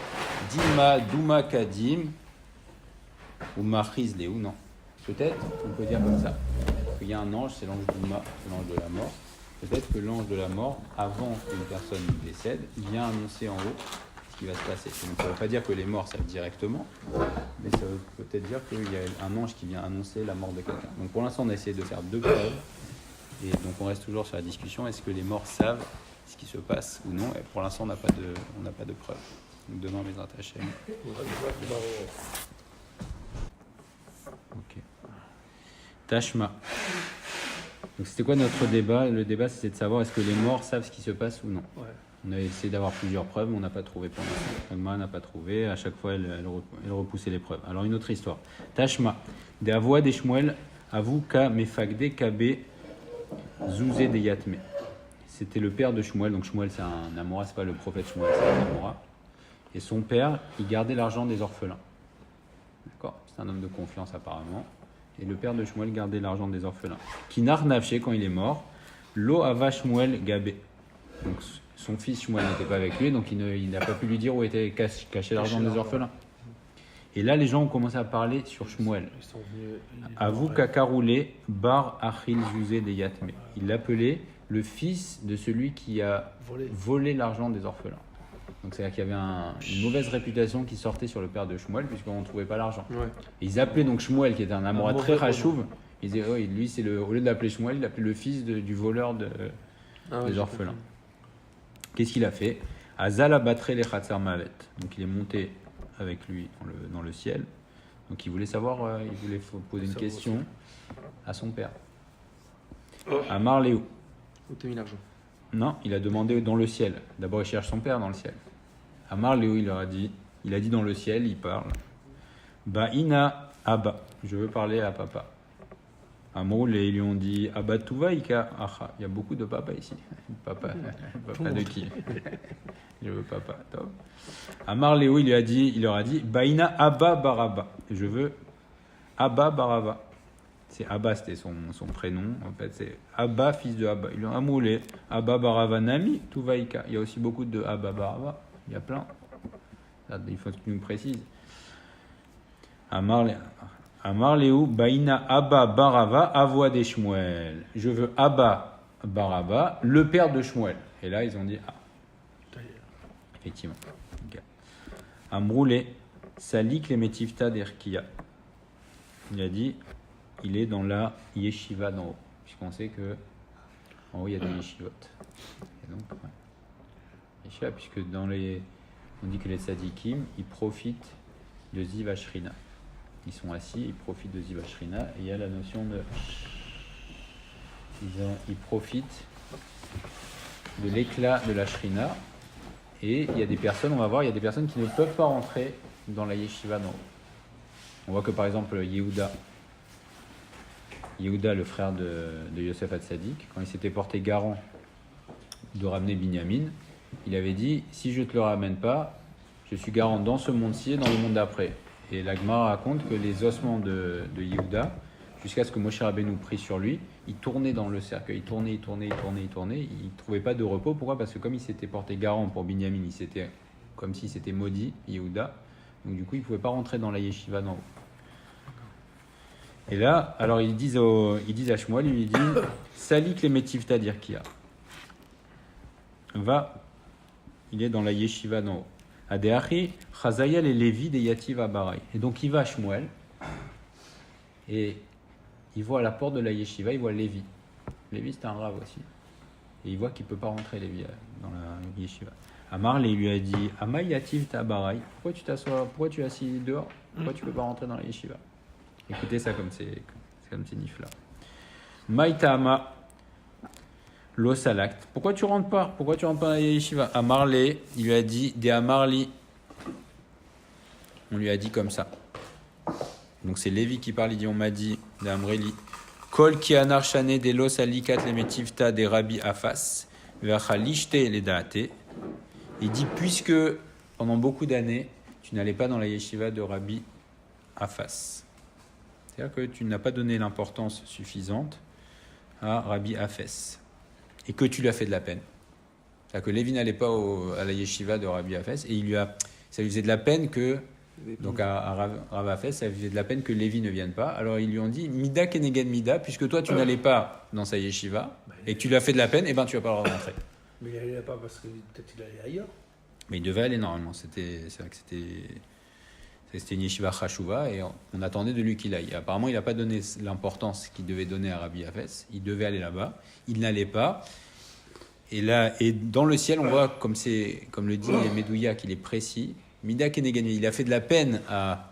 [SPEAKER 1] Dima Douma Kadim ou Machiz ou non. Peut-être, on peut dire comme ça. Il y a un ange, c'est l'ange Douma, c'est l'ange de la mort. Peut-être que l'ange de la mort, avant qu'une personne décède, vient annoncer en haut ce qui va se passer. Donc, ça ne veut pas dire que les morts savent directement, mais ça veut peut-être dire qu'il y a un ange qui vient annoncer la mort de quelqu'un. Donc pour l'instant, on a essayé de faire 2 preuves. Et donc on reste toujours sur la discussion, est-ce que les morts savent ce qui se passe ou non? Et pour l'instant, on n'a pas de preuves. Donc demain, les attachés. Ok. Tashma. Donc c'était quoi notre débat? Le débat, c'était de savoir est-ce que les morts savent ce qui se passe ou non.
[SPEAKER 3] Ouais.
[SPEAKER 1] On a essayé d'avoir plusieurs preuves, mais on n'a pas trouvé pour l'instant. Alma n'a pas trouvé. À chaque fois, elle repoussait les preuves. Alors une autre histoire. Tashma. De avoua des shmuel avou ka mefagde kabe zouzé de yatme. c'était le père de Shmuel. Donc Shmuel, c'est un Amora, c'est pas le prophète Shmuel, c'est un Amora. Et son père, il gardait l'argent des orphelins. D'accord? C'est un homme de confiance apparemment. Et le père de Shmuel gardait l'argent des orphelins. Kinar Nafché, quand il est mort, Lo Ava Shmuel Gabé. Donc son fils Shmuel n'était pas avec lui, donc il n'a pas pu lui dire où était caché l'argent des orphelins. Et là, les gens ont commencé à parler sur Shmuel.
[SPEAKER 3] Ils sont venus.
[SPEAKER 1] Avou Kakaroulé Bar Achil Zouzé de Yatme. Il l'appelait le fils de celui qui a volé l'argent des orphelins. Donc c'est-à-dire qu'il y avait une mauvaise réputation qui sortait sur le père de Shmuel puisqu'on ne trouvait pas l'argent.
[SPEAKER 3] Ouais.
[SPEAKER 1] Et ils appelaient donc Shmuel, qui était un Amora très
[SPEAKER 3] mauvais
[SPEAKER 1] rachouv. Ils disaient, oh, lui, au lieu de l'appeler Shmuel, il l'appelait le fils du voleur des orphelins. Qu'est-ce qu'il a fait? Azala battre les Khatsar Mavet. Donc il est monté avec lui dans le ciel. Donc il voulait savoir, il voulait poser une question à son père. Amar Léo.
[SPEAKER 3] Où t'as mis l'argent?
[SPEAKER 1] Non, il a demandé dans le ciel. D'abord, il cherche son père dans le ciel. Amar Léo, il a dit dans le ciel, il parle. Ba'ina Abba, je veux parler à papa. Amroul, et ils lui ont dit Abba Tuvaïka Acha. Il y a beaucoup de papa ici. Papa de qui? Je veux papa. Top. Amar Léo, il leur a dit Ba'ina Abba Baraba. Je veux Abba Baraba. C'est Abba, c'était son prénom. En fait, c'est Abba, fils de Abba. Ils l'ont amoulé. Abba Barava Nami Tuvaïka. Il y a aussi beaucoup de Abba Barava. Il y a plein. Là, il faut que tu nous précises. Amar Léou, Baïna Abba Barava, Avoua des Shmuel. Je veux Abba Barava, le père de Shmuel. Et là, ils ont dit effectivement. Okay. Amroulé, Salik les Metivta d'Erkia. Il a dit, il est dans la yeshiva d'en haut. Puisqu'on sait que en haut, il y a des yeshivot. Et donc, ouais. Yeshiva, puisque on dit que les tzadikim, ils profitent de Ziv Ashrina. Ils sont assis, ils profitent de Ziv Ashrina, et il y a la notion de... Ils profitent de l'éclat de la Shrina, et il y a des personnes, on va voir, il y a des personnes qui ne peuvent pas rentrer dans la yeshiva d'en haut. On voit que par exemple, Yehuda, le frère de Yosef Hatzadik, quand il s'était porté garant de ramener Binyamin, il avait dit, si je ne te le ramène pas, je suis garant dans ce monde-ci et dans le monde d'après. Et la Gemara raconte que les ossements de Yehuda, jusqu'à ce que Moshe Rabbeinu prie sur lui, il tournait dans le cercueil, il tournait, il ne trouvait pas de repos. Pourquoi? Parce que comme il s'était porté garant pour Binyamin, comme s'il s'était maudit, Yehuda, donc du coup il ne pouvait pas rentrer dans la yeshiva d'en haut. Et là, alors ils disent à Shmuel, il dit Salik les Metivta d'Irkia. Il est dans la yeshiva d'en haut. Adeachi, Chazayel et Lévi des Yativ Abarai. Et donc il va à Shmuel et il voit à la porte de la yeshiva, il voit Lévi. Lévi c'est un rave aussi. Et il voit qu'il ne peut pas rentrer Lévi dans la yeshiva. Amar lui a dit Ama Yativ Tabarai. Pourquoi tu t'assois? Pourquoi tu es assis dehors? Pourquoi tu ne peux pas rentrer dans la yeshiva? Écoutez ça comme c'est nif là. Maïtama. L'osalakt. Pourquoi tu rentres pas? Pourquoi tu rentres pas dans la yeshiva? Amarlé, il lui a dit des Amarli. On lui a dit comme ça. Donc c'est Lévi qui parle, il dit on m'a dit des Amreli. Kol ki anar shane de l'osalikat le metivta des Rabbi Afas, vachalishte les daate. Il dit puisque pendant beaucoup d'années tu n'allais pas dans la yeshiva de Rabbi Afas. C'est-à-dire que tu n'as pas donné l'importance suffisante à Rabbi Afes. Et que tu lui as fait de la peine. C'est-à-dire que Lévi n'allait pas à la yeshiva de Rabbi Afes et ça lui faisait de la peine que, donc à Rabbi Afes, ça lui faisait de la peine que Lévi ne vienne pas. Alors ils lui ont dit, Mida kenegen Mida, puisque toi tu n'allais pas dans sa yeshiva et que tu lui as fait de la peine, et ben tu vas pas le rentrer.
[SPEAKER 2] Mais il n'allait pas parce que peut-être il allait ailleurs.
[SPEAKER 1] Mais il devait aller normalement. C'est vrai que c'était une yeshiva chashuva et on attendait de lui qu'il aille. Apparemment, il n'a pas donné l'importance qu'il devait donner à Rabbi Afes. Il devait aller là-bas. Il n'allait pas. Et là, et dans le ciel, on voit, comme le dit Medouya, qu'il est précis. Mida Kenegani, il a fait de la peine à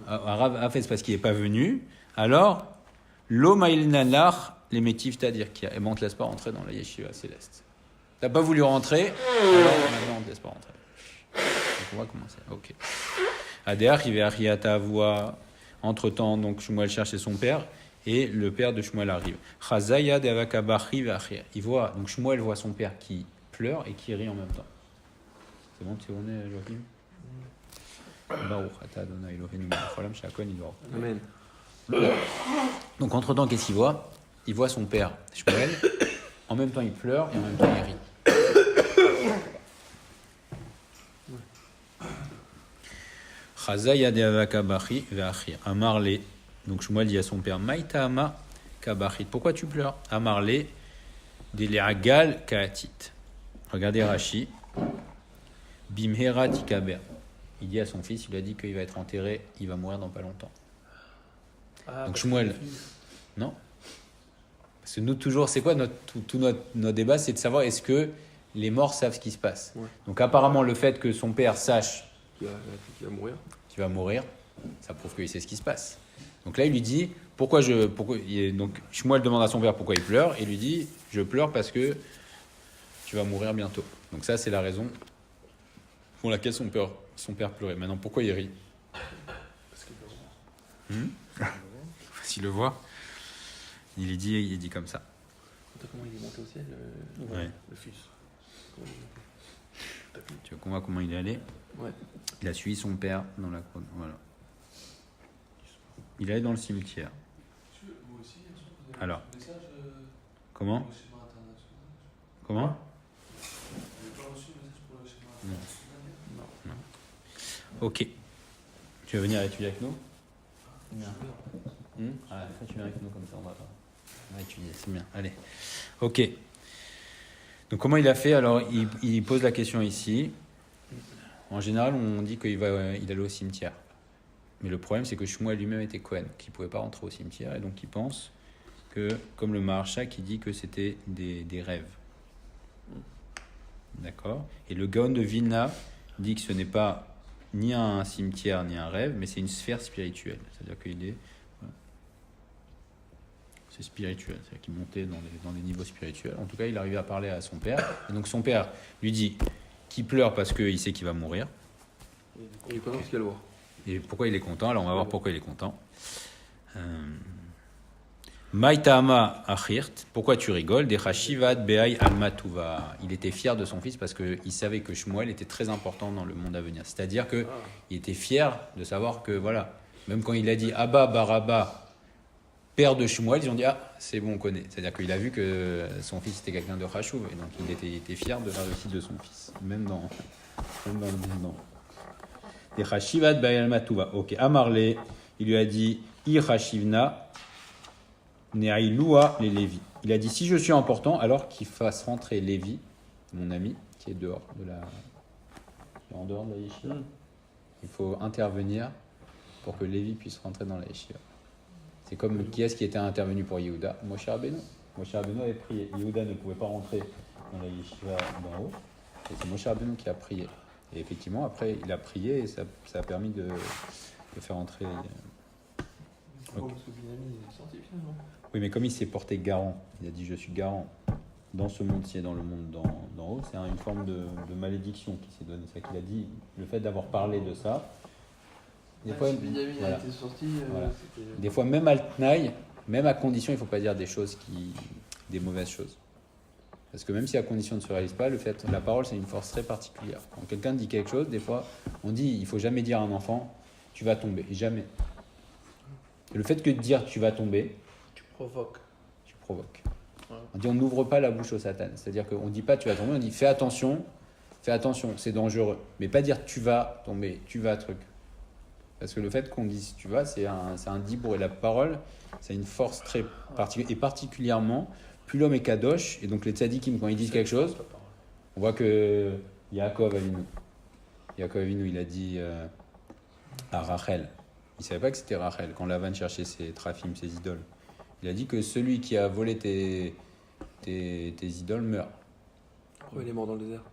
[SPEAKER 1] Rabbi Afes parce qu'il n'est pas venu. Alors, l'Omaïlnalach, les métifs, c'est-à-dire qu'il y a, et ben on ne te laisse pas rentrer dans la yeshiva céleste. Tu n'as pas voulu rentrer, alors maintenant on ne te laisse pas rentrer. Donc on va commencer. Ok. Adéach, il va arriver à ta voix. Entre-temps, donc Shmuel cherchait son père. et le père de Shmuel arrive. Chazaya de Avakabachi ve'achir. Il voit, donc Shmuel voit son père qui pleure et qui rit en même temps. C'est bon, tu es Joachim? Baruch atah Adonai Eloheinu melech haolam she'akol nidbar.
[SPEAKER 3] Amen.
[SPEAKER 1] Donc entre-temps, qu'est-ce qu'il voit? Il voit son père Shmuel, en même temps il pleure et en même temps il rit. Chazaya de Avakabachi ve'achir. Amarle. Donc Shmuel dit à son père, Maïtama kabachit. Pourquoi tu pleures? Amarle de le'agal ka'atit. Regardez Rashi. Bimhera tikaber. Il dit à son fils, il lui a dit qu'il va être enterré, il va mourir dans pas longtemps. Donc Shmuel, non? Parce que nous toujours, c'est quoi tout notre débat, c'est de savoir est-ce que les morts savent ce qui se passe.
[SPEAKER 3] Ouais.
[SPEAKER 1] Donc apparemment le fait que son père sache
[SPEAKER 3] Qui va mourir.
[SPEAKER 1] qu'il va mourir, ça prouve qu'il sait ce qui se passe. Donc là il lui dit, donc Shmuel demande à son père pourquoi il pleure, et il lui dit, je pleure parce que tu vas mourir bientôt. Donc ça c'est la raison pour laquelle son père pleurait. Maintenant pourquoi il rit?
[SPEAKER 3] Parce qu'il va
[SPEAKER 1] S'il le voit, il dit comme ça.
[SPEAKER 3] comment il est monté au ciel,
[SPEAKER 1] Ouais.
[SPEAKER 3] le fils. Comment il est monté.
[SPEAKER 1] Tu veux qu'on voit comment il est allé?
[SPEAKER 3] Ouais.
[SPEAKER 1] Il a suivi son père dans la croix. Voilà. Il est allé dans le cimetière. Alors, comment? Comment? Non. Ok. Tu veux venir étudier avec nous? Ah, tu viens avec nous comme ça, on va étudier, c'est bien. Allez. Ok. Donc comment il a fait? Alors, il pose la question ici. En général, on dit qu'il allait au cimetière. Mais le problème, c'est que Shmuel lui-même était Kohen, qu'il ne pouvait pas rentrer au cimetière, et donc il pense que, comme le Maharsha qui dit que c'était des rêves. D'accord? Et le Gaon de Vilna dit que ce n'est pas ni un cimetière ni un rêve, mais c'est une sphère spirituelle. C'est-à-dire qu'il est... Voilà. C'est spirituel, c'est-à-dire qu'il montait dans des niveaux spirituels. En tout cas, il arrivait à parler à son père. Et donc son père lui dit qu'il pleure parce qu'il sait qu'il va mourir.
[SPEAKER 3] Il est content parce qu'il va le voir.
[SPEAKER 1] Et pourquoi il est content? Alors on va voir pourquoi il est content. Maïtama achirt, pourquoi tu rigoles? Dechashivad be'ay almatuva. Il était fier de son fils parce qu'il savait que Shmuel était très important dans le monde à venir. C'est-à-dire qu'il était fier de savoir que, voilà, même quand il a dit Abba Baraba, père de Shmuel, ils ont dit ah, c'est bon, on connaît. C'est-à-dire qu'il a vu que son fils était quelqu'un de Chashuv, et donc il était fier de la réussite de son fils, même dans le monde. Dechashivad be'ay almatuva. Ok, Amarle, il lui a dit Irachivna. Neaïloua les Lévi. Il a dit si je suis important, alors qu'il fasse rentrer Lévi, mon ami, qui est dehors en dehors de la yeshiva. Il faut intervenir pour que Lévi puisse rentrer dans la yeshiva. C'est comme qui est-ce qui était intervenu pour Yehuda? Moshe Rabbeinu. Moshe Rabbeinu avait prié. Yehuda ne pouvait pas rentrer dans la yeshiva d'en haut. Et c'est Moshe Rabbeinu qui a prié. Et effectivement, après, il a prié et ça a permis de faire entrer.
[SPEAKER 3] Okay. Parce que Binyamin est sorti finalement.
[SPEAKER 1] Oui, mais comme il s'est porté garant, il a dit je suis garant dans ce monde-ci et dans le monde d'en haut, c'est une forme de malédiction qui s'est donnée. C'est ça qu'il a dit, le fait d'avoir parlé de ça. Des fois,
[SPEAKER 3] si Binyamin
[SPEAKER 1] voilà.
[SPEAKER 3] a été sorti,
[SPEAKER 1] Voilà. Des fois, même à Tnaï, même à condition, il ne faut pas dire des mauvaises choses. Parce que même si à condition ne se réalise pas, la parole, c'est une force très particulière. Quand quelqu'un dit quelque chose, des fois, on dit il ne faut jamais dire à un enfant tu vas tomber. Jamais. Et le fait que de dire tu vas tomber,
[SPEAKER 3] tu provoques. Ouais.
[SPEAKER 1] On dit on n'ouvre pas la bouche au Satan. C'est-à-dire qu'on ne dit pas tu vas tomber, on dit fais attention, c'est dangereux. Mais pas dire tu vas tomber, tu vas truc. Parce que le fait qu'on dise tu vas, c'est un dibour. Et la parole, c'est une force très particulière. Et particulièrement, plus l'homme est kadosh, et donc les tzadikim, quand ils disent quelque chose, on voit que Yaakov Avinu, il a dit à Rachel, il ne savait pas que c'était Rachel, quand Lavan cherchait ses trafim, ses idoles. Il a dit que celui qui a volé tes idoles meurt.
[SPEAKER 3] Pourquoi il est mort dans le désert?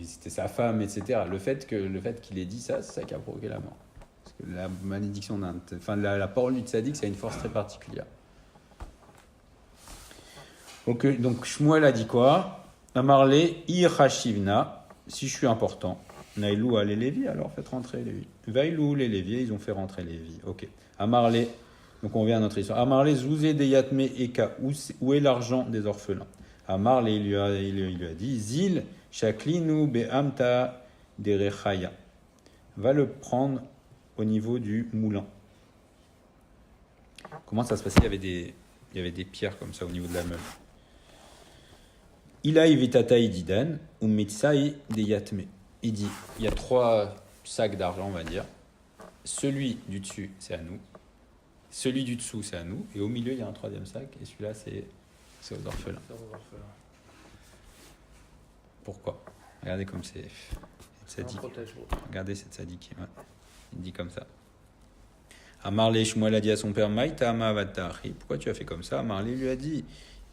[SPEAKER 1] C'était sa femme, etc. Le fait qu'il ait dit ça, c'est ça qui a provoqué la mort. Parce que la malédiction la parole du tzaddik, ça a une force très particulière. Donc Shmuel a dit quoi? Amarle irachivna, si je suis important. Naïlou les Lévi, alors faites rentrer Lévi. Vaïlou les Lévi, ils ont fait rentrer Lévi. Ok. Amarle Donc on revient à notre histoire. Amarle zouzé de yatme eka, où est l'argent des orphelins? Amarle, il lui a dit, Zil shaklinu be'amta derechaya. Va le prendre au niveau du moulin. Comment ça se passait? Il y avait des pierres comme ça au niveau de la meule. Ilaï vitata ididan, ou mitsai de yatme. Il dit, il y a 3 sacs d'argent, on va dire. Celui du dessus, c'est à nous. Celui du dessous, c'est à nous. Et au milieu, il y a un 3e sac. Et celui-là, c'est aux orphelins. Pourquoi? Regardez comme c'est sadique. Regardez cette sadique. Ouais. Il dit comme ça. Amarle Shmuel a dit à son père, Maïta ama vatari. Pourquoi tu as fait comme ça? Amarle lui a dit,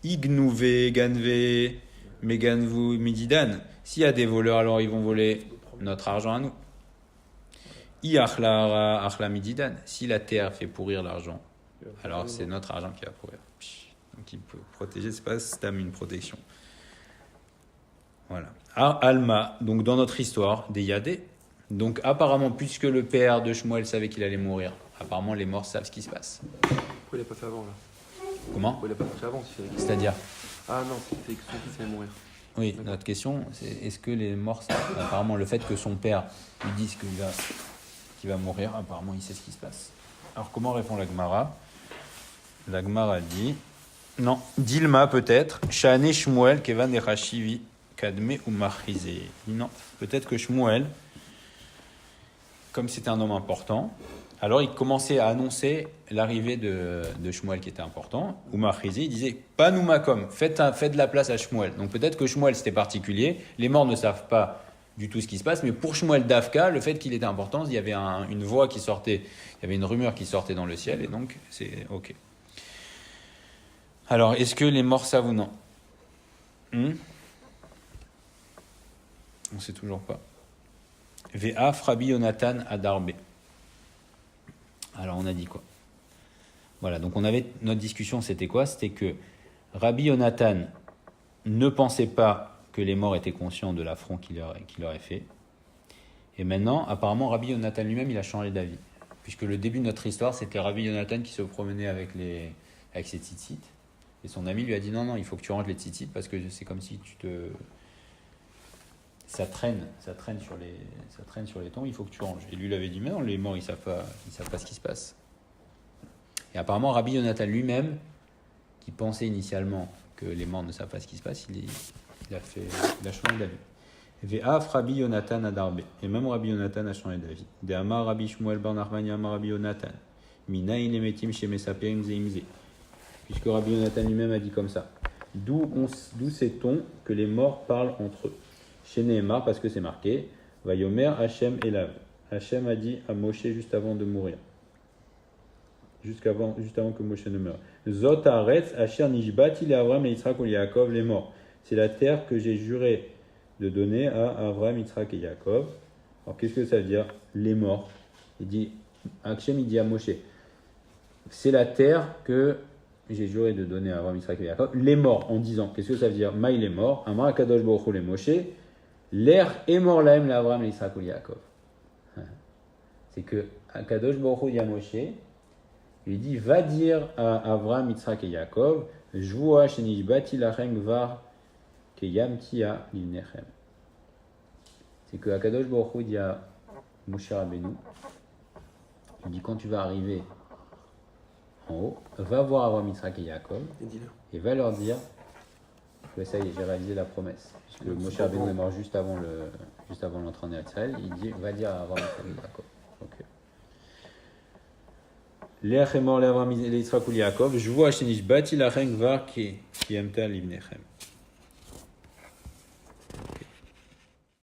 [SPEAKER 1] Ignouve, ganve, meganvu, mididan. S'il y a des voleurs, alors ils vont voler notre argent à nous. Achla mididan. Si la terre fait pourrir l'argent, alors c'est notre argent qui va pourrir. Donc il peut protéger, c'est pas stam une protection. Voilà. Alma, donc dans notre histoire, des Yadé. Donc apparemment, puisque le père de Shmuel savait qu'il allait mourir, apparemment les morts savent ce qui se passe.
[SPEAKER 3] Pourquoi il l'a pas fait avant là?
[SPEAKER 1] Comment?
[SPEAKER 3] Pourquoi il l'a pas fait avant
[SPEAKER 1] C'est-à-dire?
[SPEAKER 3] Ah non, c'est que son fils allait mourir.
[SPEAKER 1] Oui,
[SPEAKER 3] D'accord.
[SPEAKER 1] notre question, c'est est-ce que les morts savent? Apparemment, le fait que son père lui dise qu'il va mourir, apparemment, il sait ce qui se passe. Alors, comment répond la Gemara? La Gemara dit, non, Dilma peut-être, Shane Shmuel Kevan Erashivi Kadme ou Machrizé. Non, peut-être que Shmuel, comme c'était un homme important, alors il commençait à annoncer l'arrivée de Shmuel qui était important. Ou Machrizé, il disait, pas nous Makom, faites de la place à Shmuel. Donc peut-être que Shmuel c'était particulier, les morts ne savent pas du tout ce qui se passe, mais pour Shmuel Dafka, le fait qu'il était important, il y avait une voix qui sortait, il y avait une rumeur qui sortait dans le ciel, et donc c'est ok. Alors, est-ce que les morts savent ou non? On ne sait toujours pas. Ve'af Rabbi Yonatan Adarbe. Alors, on a dit quoi? Voilà, donc notre discussion, c'était quoi? C'était que Rabbi Yonatan ne pensait pas que les morts étaient conscients de l'affront qu'il leur ait fait. Et maintenant, apparemment, Rabbi Yonatan lui-même, il a changé d'avis. Puisque le début de notre histoire, c'était Rabbi Yonatan qui se promenait avec ses tzitzit. Et son ami lui a dit non, il faut que tu ranges les tzitzit parce que c'est comme si ça traîne sur les tombes, il faut que tu ranges. Et lui, il avait dit mais non, les morts, ils savent pas ce qui se passe. Et apparemment, Rabbi Yonatan lui-même, qui pensait initialement que les morts ne savent pas ce qui se passe, il a changé d'avis. Ve'af Rabbi Yonatan Adarbe. Et même Rabbi Yonatan a changé d'avis. De Amar Rabbi Shmuel bar Nachmani Amar Rabbi Yonatan. Minaï lemetim chez Mesaperim zeimze. Puisque Rabbi Yonatan lui-même a dit comme ça. D'où sait-on que les morts parlent entre eux? Chez Nehemar, parce que c'est marqué. Vayomer Hachem Elav. Hachem a dit à Moshe juste avant de mourir. Juste avant que Moshe ne meure. Zot haaretz asher nishbati le Avram et Yitzhak ou Yaakov les morts. C'est la terre que j'ai juré de donner à Avram, Yitzhak et Yaakov. Alors qu'est-ce que ça veut dire? Les morts. Hachem il dit à Moshe, c'est la terre que j'ai juré de donner à Avram, Yitzhak et Yaakov. Les morts, en disant, qu'est-ce que ça veut dire? Maï les morts, Amar Akadosh Baruch Hu les Moshe, l'air est mort lahem le Avram, Yitzhak ou Yaakov. C'est que Akadosh Baruch Hu dit à Moshe, il dit, va dire à Avram, Yitzhak et Yaakov, Jvoa shenishbati lachem gvar keyamtia livnechem. C'est que Akadosh Baruch Hu dit à Moshe Rabbeinu, il dit, quand tu vas arriver en haut, va voir Avram, Yitzhak et Yaakov, et va leur dire que ça y est, j'ai réalisé la promesse. Puisque Moshe Rabbeinu est mort juste avant l'entrée en Israël, il dit, va dire à Avram, Yitzhak et Yaakov. Okay. L'Ech est mort l'Avram Yitzhak ou Yaakov. Je vois Shenish Bati Lachem Gvar qui aimta l'Ibnechem.